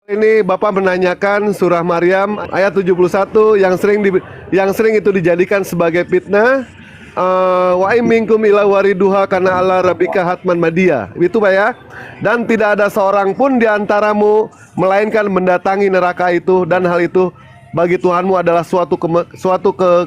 Ini Bapak menanyakan surah Maryam ayat 71 yang sering itu dijadikan sebagai fitnah. Wa in minkum illa wariduha kana ala rabbika hatman madiyah. Itu Pak ya. Dan tidak ada seorang pun di antaramu melainkan mendatangi neraka itu, dan hal itu bagi Tuhanmu adalah suatu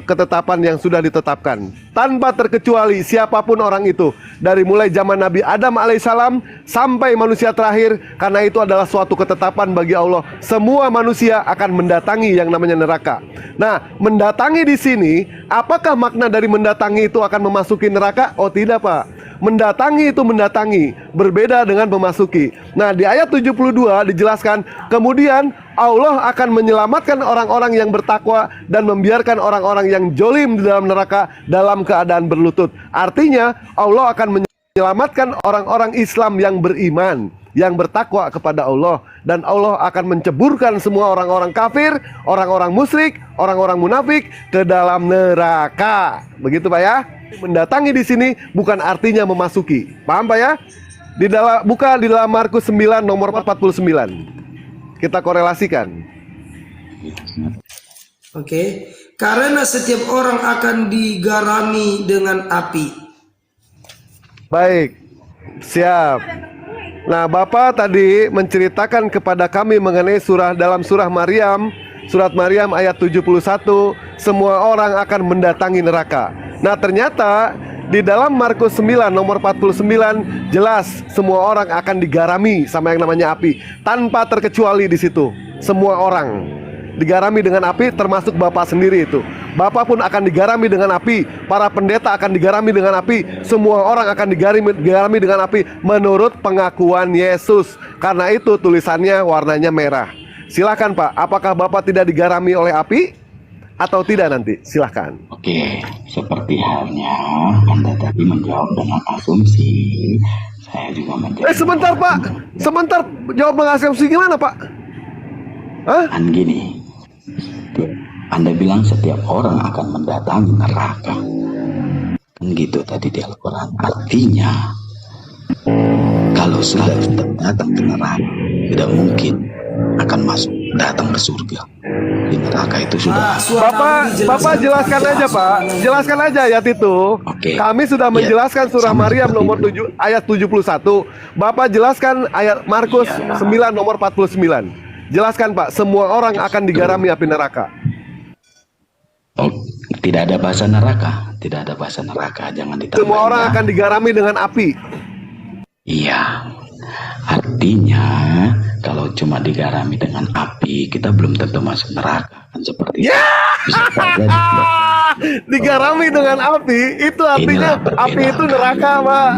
ketetapan yang sudah ditetapkan tanpa terkecuali siapapun orang itu, dari mulai zaman Nabi Adam alaihissalam sampai manusia terakhir, karena itu adalah suatu ketetapan bagi Allah. Semua manusia akan mendatangi yang namanya neraka. Nah, mendatangi di sini, apakah makna dari mendatangi itu akan memasuki neraka? Oh tidak Pak. Mendatangi itu mendatangi, berbeda dengan memasuki. Nah, di ayat 72 dijelaskan, kemudian Allah akan menyelamatkan orang-orang yang bertakwa dan membiarkan orang-orang yang jolim di dalam neraka dalam keadaan berlutut. Artinya Allah akan menyelamatkan orang-orang Islam yang beriman, yang bertakwa kepada Allah, dan Allah akan menceburkan semua orang-orang kafir, orang-orang musyrik, orang-orang munafik ke dalam neraka. Begitu Pak ya. Mendatangi di sini bukan artinya memasuki. Paham Pak ya? Buka di dalam Markus 9 nomor 49. Kita korelasikan. Oke. Karena setiap orang akan digarami dengan api. Baik. Siap. Nah, Bapak tadi menceritakan kepada kami mengenai dalam surah Maryam, surat Maryam ayat 71, semua orang akan mendatangi neraka. Nah, ternyata di dalam Markus 9 nomor 49 jelas semua orang akan digarami sama yang namanya api, tanpa terkecuali di situ. Semua orang digarami dengan api, termasuk Bapak sendiri itu. Bapak pun akan digarami dengan api, para pendeta akan digarami dengan api, semua orang akan digarami dengan api menurut pengakuan Yesus. Karena itu tulisannya warnanya merah. Silahkan Pak, apakah Bapak tidak digarami oleh api atau tidak nanti? Silahkan. Oke, seperti halnya Anda tadi menjawab dengan asumsi, saya juga menjawab. Sebentar Pak, sebentar, jawab dengan asumsi gimana Pak? Hah? Kan gini, Anda bilang setiap orang akan mendatangi neraka, kan gitu tadi di Al-Quran. Artinya kalau sudah datang ke neraka, tidak mungkin akan datang ke surga. Di neraka itu sudah. Bapak jelaskan aja Pak, jelaskan aja ayat itu. Oke. Kami sudah menjelaskan surah Sama Maryam nomor itu. 7 ayat 71. Bapak jelaskan ayat Markus 9 nomor 49. Jelaskan Pak, semua orang akan digarami api neraka. Oh, tidak ada bahasa neraka, tidak ada bahasa neraka, jangan ditambahin. Semua orang akan digarami dengan api. Iya, artinya kalau cuma digarami dengan api, kita belum tentu masuk neraka, kan seperti itu. Bisa saja Digarami dengan api, itu artinya api itu neraka Pak.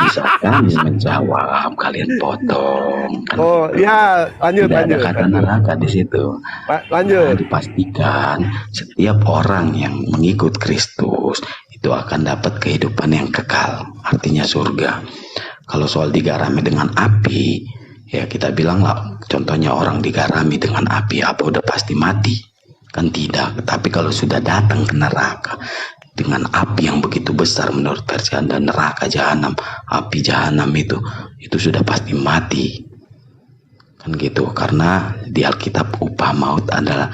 Bisa kami menjawab, kalian potong. Kan Oh ya, lanjut. tidak ada kata neraka di situ. Lanjut. Nah, dipastikan setiap orang yang mengikut Kristus itu akan dapat kehidupan yang kekal, artinya surga. Kalau soal digarami dengan api, ya kita bilang lah, contohnya orang digarami dengan api, apa udah pasti mati? Kan tidak. Tapi kalau sudah datang ke neraka dengan api yang begitu besar, menurut versi Anda neraka jahanam, api jahanam itu sudah pasti mati. Kan gitu. Karena di Alkitab upah maut adalah,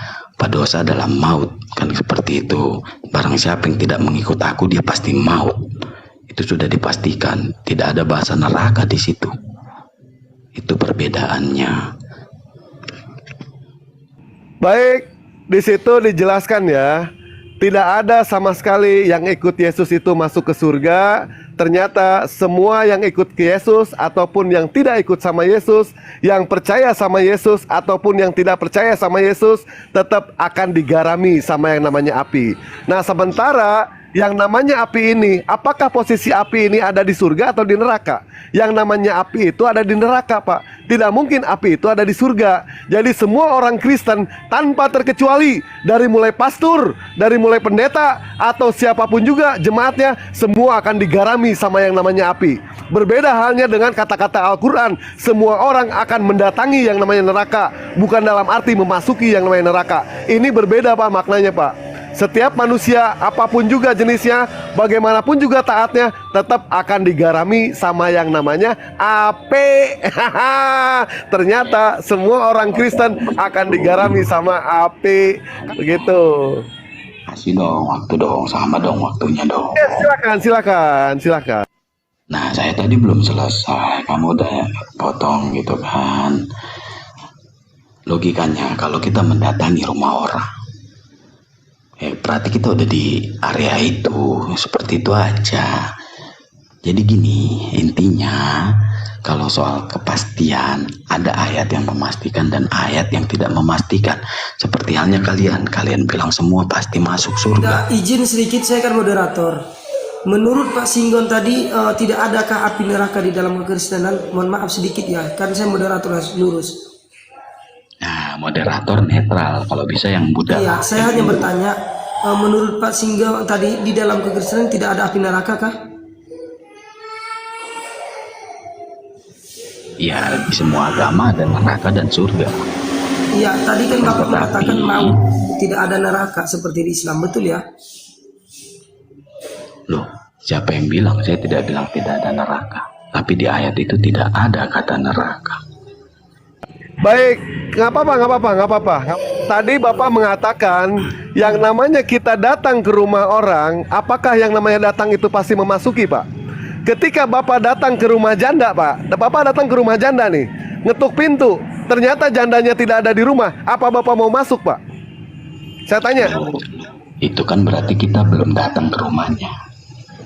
dosa adalah maut. Kan seperti itu. Barang siapa yang tidak mengikut aku, dia pasti maut. Itu sudah dipastikan. Tidak ada bahasa neraka di situ. Itu perbedaannya. Baik, di situ dijelaskan ya, tidak ada sama sekali yang ikut Yesus itu masuk ke surga. Ternyata semua yang ikut ke Yesus ataupun yang tidak ikut sama Yesus, yang percaya sama Yesus ataupun yang tidak percaya sama Yesus, tetap akan digarami sama yang namanya api. Nah, sementara yang namanya api ini, apakah posisi api ini ada di surga atau di neraka? Yang namanya api itu ada di neraka Pak. Tidak mungkin api itu ada di surga. Jadi semua orang Kristen tanpa terkecuali, dari mulai pastor, dari mulai pendeta, atau siapapun juga jemaatnya, semua akan digarami sama yang namanya api. Berbeda halnya dengan kata-kata Al-Quran, semua orang akan mendatangi yang namanya neraka, bukan dalam arti memasuki yang namanya neraka. Ini berbeda Pak maknanya Pak. Setiap manusia apapun juga jenisnya, bagaimanapun juga taatnya, tetap akan digarami sama yang namanya api. Ternyata semua orang Kristen akan digarami sama api. Begitu. Kasih dong waktu dong, sama dong waktunya dong. Silakan. Nah, saya tadi belum selesai, kamu udah potong gitu kan. Logikanya kalau kita mendatangi rumah orang, berarti kita udah di area itu, seperti itu aja. Jadi gini, intinya kalau soal kepastian, ada ayat yang memastikan dan ayat yang tidak memastikan. Seperti halnya kalian bilang semua pasti masuk surga. Izin sedikit, saya kan moderator. Menurut Pak Singgon tadi, tidak adakah api neraka di dalam kekristenan? Mohon maaf sedikit ya, kan saya moderator harus lurus. Nah, moderator netral, kalau bisa yang muda. Iya, saya hanya bertanya, menurut Pak Singgon tadi, di dalam kekristenan tidak ada api neraka kah? Ya, di semua agama ada neraka dan surga. Iya, tadi kan Bapak mengatakan mau tidak ada neraka seperti di Islam, betul ya? Loh, siapa yang bilang? Saya tidak bilang tidak ada neraka. Tapi di ayat itu tidak ada kata neraka. Baik, nggak apa-apa. Tadi Bapak mengatakan yang namanya kita datang ke rumah orang, apakah yang namanya datang itu pasti memasuki, Pak? Ketika Bapak datang ke rumah janda, Pak, Bapak datang ke rumah janda nih, ngetuk pintu, ternyata jandanya tidak ada di rumah, apa Bapak mau masuk, Pak? Saya tanya. Itu kan berarti kita belum datang ke rumahnya.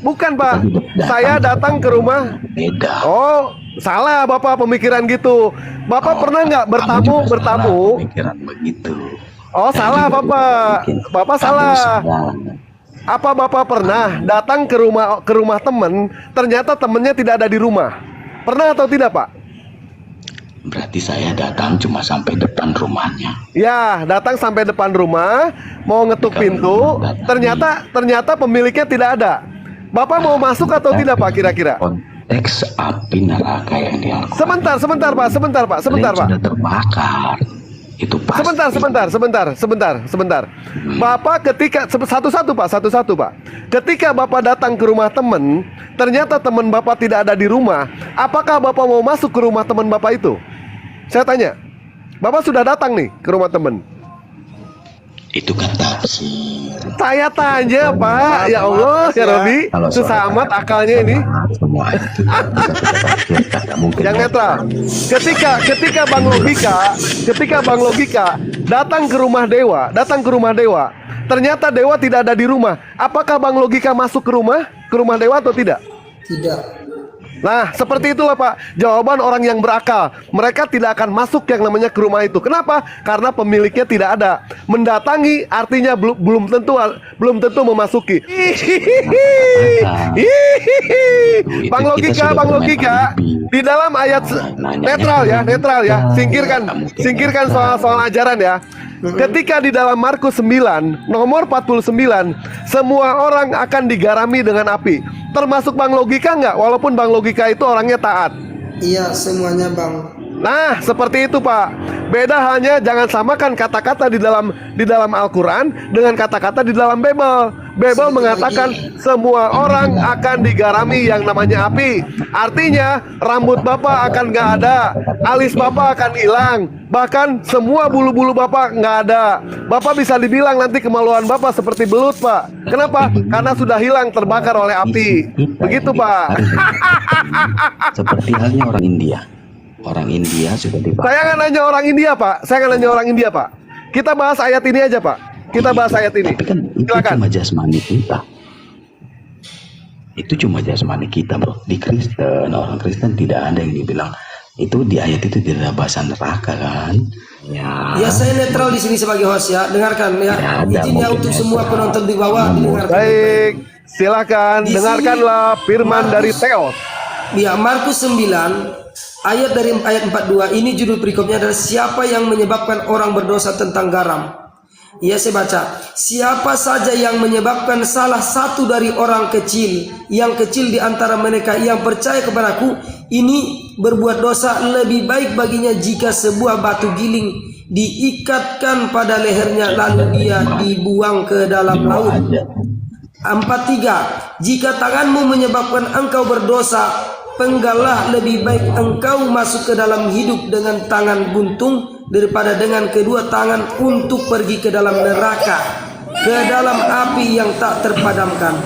Bukan, Pak, saya datang ke rumah. Beda. Oh, salah Bapak pemikiran gitu. Bapak pernah nggak bertamu? Pemikiran begitu. Oh, salah Bapak. Bapak salah. Apa Bapak pernah datang ke rumah teman, ternyata temennya tidak ada di rumah? Pernah atau tidak, Pak? Berarti saya datang cuma sampai depan rumahnya. Ya, datang sampai depan rumah, mau ngetuk pintu, ternyata pemiliknya tidak ada. Bapak mau masuk atau tidak, Pak, kira-kira? Konteks api neraka yang dilakukan. Sebentar, Pak. Sudah terbakar. Itu pasti. Sebentar. Bapak ketika satu-satu Pak. Ketika Bapak datang ke rumah teman, ternyata teman Bapak tidak ada di rumah. Apakah Bapak mau masuk ke rumah teman Bapak itu? Saya tanya. Bapak sudah datang nih ke rumah teman. Itu kan tafsir. Saya tanya, Pak. Ya Allah, ya Robi, susah amat akalnya ini. Semua itu Yang netral. Ketika Bang Logika datang ke rumah Dewa, ternyata Dewa tidak ada di rumah. Apakah Bang Logika masuk ke rumah Dewa atau tidak? Tidak. Nah, seperti itulah, Pak, jawaban orang yang berakal. Mereka tidak akan masuk yang namanya ke rumah itu. Kenapa? Karena pemiliknya tidak ada. Mendatangi artinya belum tentu memasuki. Bang Logika, di dalam ayat netral ya. Singkirkan soal ajaran ya. Ketika di dalam Markus 9 nomor 49, semua orang akan digarami dengan api, termasuk Bang Logika nggak? Walaupun Bang Logika itu orangnya taat. Iya, semuanya, Bang. Nah, seperti itu, Pak. Beda hanya jangan samakan kata-kata di dalam Al-Quran dengan kata-kata di dalam Bible. Bible mengatakan semua orang akan digarami yang namanya api. Artinya rambut Bapak akan nggak ada, alis Bapak akan hilang, bahkan semua bulu-bulu Bapak nggak ada. Bapak bisa dibilang nanti kemaluan Bapak seperti belut, Pak. Kenapa? Karena sudah hilang terbakar oleh api. Begitu, Pak. Seperti halnya orang India. Orang India sudah dibakar. Saya nggak nanya orang India, Pak. Kita bahas ayat ini aja, Pak. Tapi kan itu cuma jasmani kita. Itu cuma jasmani kita, bro. Di Kristen, orang Kristen tidak ada yang dibilang itu di ayat itu tidak ada bahasa neraka kan? Ya, saya netral di sini sebagai host ya. Dengarkan ya. Izinnya untuk semua penonton di bawah didengarkan. Baik, silakan dengarkanlah firman dari Theos. Ya, Markus 9 ayat 42 ini judul perikopnya adalah siapa yang menyebabkan orang berdosa tentang garam. Ya, saya baca. Siapa saja yang menyebabkan salah satu dari orang kecil, yang kecil di antara mereka yang percaya kepadaku, ini berbuat dosa, lebih baik baginya jika sebuah batu giling diikatkan pada lehernya lalu dia dibuang ke dalam laut. 43. Jika tanganmu menyebabkan engkau berdosa, penggallah, lebih baik engkau masuk ke dalam hidup dengan tangan buntung daripada dengan kedua tangan untuk pergi ke dalam neraka, ke dalam api yang tak terpadamkan.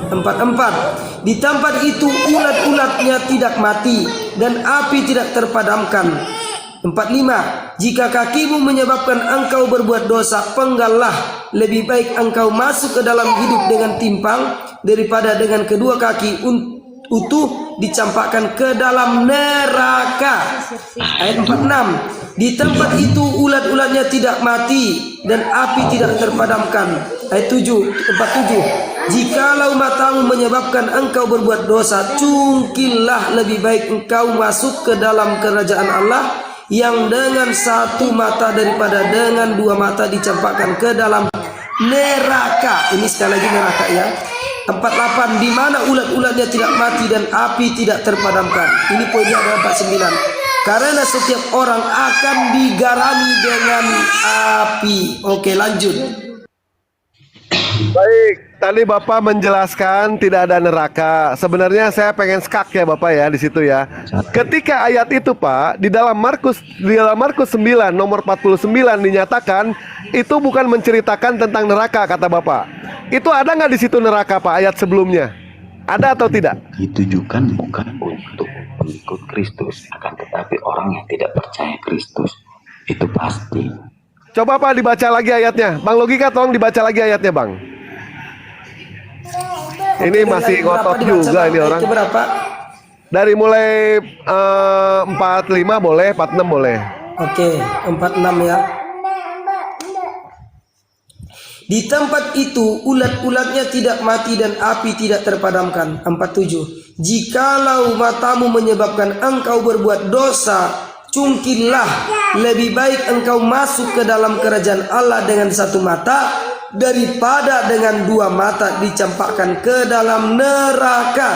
44. Di tempat itu ulat-ulatnya tidak mati dan api tidak terpadamkan. 45. Jika kakimu menyebabkan engkau berbuat dosa, penggallah, lebih baik engkau masuk ke dalam hidup dengan timpang daripada dengan kedua kaki utuh dicampakkan ke dalam neraka. Ayat 46. Di tempat itu ulat-ulatnya tidak mati dan api tidak terpadamkan. Ayat 47. Jikalau matamu menyebabkan engkau berbuat dosa, cungkillah, lebih baik engkau masuk ke dalam kerajaan Allah yang dengan satu mata daripada dengan dua mata dicampakkan ke dalam neraka. Ini sekali lagi neraka ya. 48. Di mana ulat-ulatnya tidak mati dan api tidak terpadamkan. Ini poinnya adalah 49. Karena setiap orang akan digarami dengan api. Oke, lanjut. Baik, tadi Bapak menjelaskan tidak ada neraka. Sebenarnya saya pengen skak ya Bapak ya di situ ya. Ketika ayat itu Pak, di dalam Markus 9 nomor 49 dinyatakan itu bukan menceritakan tentang neraka kata Bapak. Itu ada nggak di situ neraka Pak ayat sebelumnya? Ada atau tidak? Ditujukan bukan untuk pengikut Kristus, akan tetapi orang yang tidak percaya Kristus. Itu pasti. Coba Pak dibaca lagi ayatnya. Bang Logika tolong dibaca lagi ayatnya Bang. Ini masih ngotot juga ini orang. Berapa? Dari mulai 45 boleh, 46 boleh. Oke, 46 ya. Di tempat itu ulat-ulatnya tidak mati dan api tidak terpadamkan. 47. Jikalau matamu menyebabkan engkau berbuat dosa, cungkillah, lebih baik engkau masuk ke dalam kerajaan Allah dengan satu mata daripada dengan dua mata dicampakkan ke dalam neraka.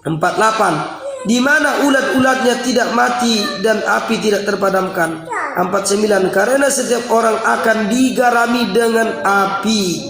48. Di mana ulat-ulatnya tidak mati dan api tidak terpadamkan. 49. Karena setiap orang akan digarami dengan api.